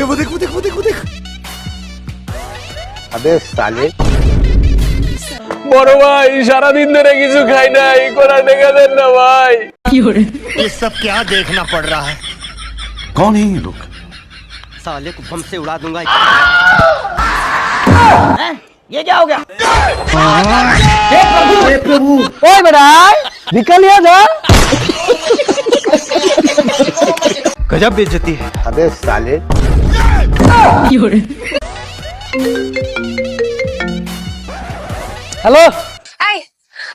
वो देख वो देख वो देख वो देख। अबे साले বড় ভাই সারাদিন ধরে কিছু খাই নাই, কোরা টাকা দেন না ভাই। ये सब क्या देखना पड़ रहा है? कौन है ये लोग? साले को बम से उड़ा दूंगा। ये क्या हो गया? हे प्रभु ओए बेटा निकलिए जा। गजब बेइज्जती है। अबे साले হ্যালো এই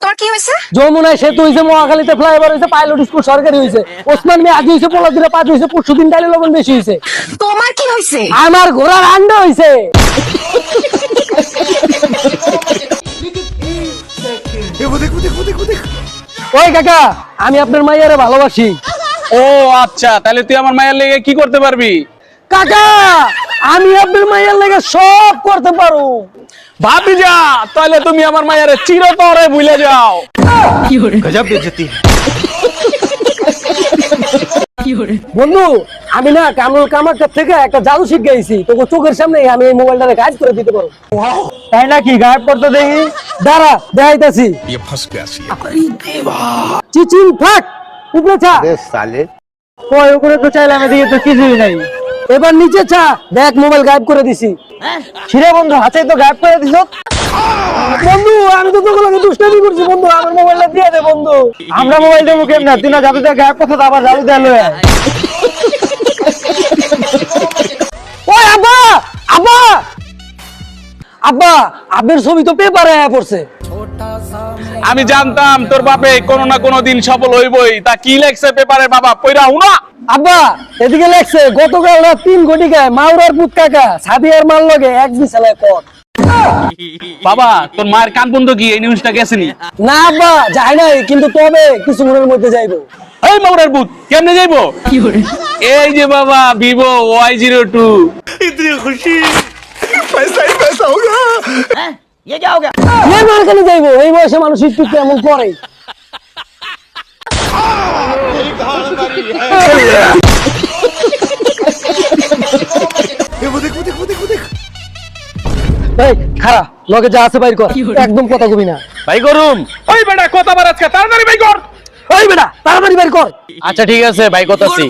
তোর কি হয়েছে? যমুনায় সেতু হয়েছে, মহাখালীতে ফ্লাইওভার হয়েছে, পাইলট স্কুল সরকারি হয়েছে, ওসমান মিয়া আজ হয়েছে, পোলা দিলে 5 হয়েছে, পরশু দিন ডালি লবণ বেশি হয়েছে। তোমার কি হয়েছে? আমার ঘোড়ার আন্ডা হয়েছে। वो देख वो देख वो देख वो देख। ওই কাকা আমি আপনার মাইয়ারে ভালোবাসি। ও আচ্ছা, তাহলে তুই আমার মায়ের লেগে কি করতে পারবি? কাকা আমি আপনার মাইয়ার লাগে সব করতে পারো। ভাবি যা, তাহলে তুমি আমার মায়ের চিরতরে ভুলে যাও। गजब बेइज्जती है। বন্ধু আমি না কামরুল কামারটার থেকে একটা জাদু শিখে গেছি, তোকে চোখের সামনে আমি এই মোবাইলটারে গায়েব করে দিতে পারবো। তাই নাকি? গায়েব করতে দেখি, দাঁড়া দেখাইতাছি। ये फंस गया सी। চিচিন থাক উপরে ছা। अबे साले ওই উপরে তো চাইলাম, এদিকে তো কিছুই নাই। এবার নিচে ছা, দেখ মোবাইল গায়েব করে দিছি। ছিরে বন্ধু হাতে তো গায়েব করে দিছ। বন্ধু আমি তো তোকে লাগে দুষ্টামি করছি বন্ধু, আমার মোবাইলটা দিয়ে দে বন্ধু। আমরা মোবাইল দেবো কেমনে? তুই না জাদু দিয়ে গায়েব কথা আবার জাদু দিয়ে লয়ে আয়। ওই আব্বা আব্বা আব্বা আপনার ছবি তো পেপারে আয়া পড়ছে। আমি জানতাম তোর বাপে কোনো না কোনো দিন সফল হইবই। তা কি লেখছে পেপারে বাবা, পয়রা হুনা? আব্বা এদিকে লেখছে গতকাল রাত 3 ঘটিকায় মাউরার পুত কাকা সাদিয়ার মাল লগে এক বিছানায় পড়। বাবা তোর মায়ের কান বন্ধ কি এই নিউজটা গেছেনি? না আব্বা যাই নাই, কিন্তু তবে কিছু মনের মধ্যে যাইবো। এই মাউরার ভূত কেমনে যাইবো? এই যে বাবা ভিভো Y02। इतनी खुशी, पैसा ही पैसा होगा। ये क्या हो गया? কে মার্কেটে যাইবো? এই বয়সে মানুষ একটু কেমন করে। वो देख वो देख वो देख वो देख। এই খারা লগে যা আছে বাইর কর, একদম কথা কবি না। ভাই গরুম, ওই বেটা কথা বার আজকে তাড়াতাড়ি ভাই কর। ওই বেটা তাড়াতাড়ি বাইর কর। আচ্ছা ঠিক আছে ভাই কথাছি।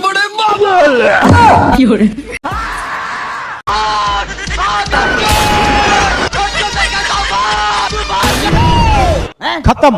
खत्म।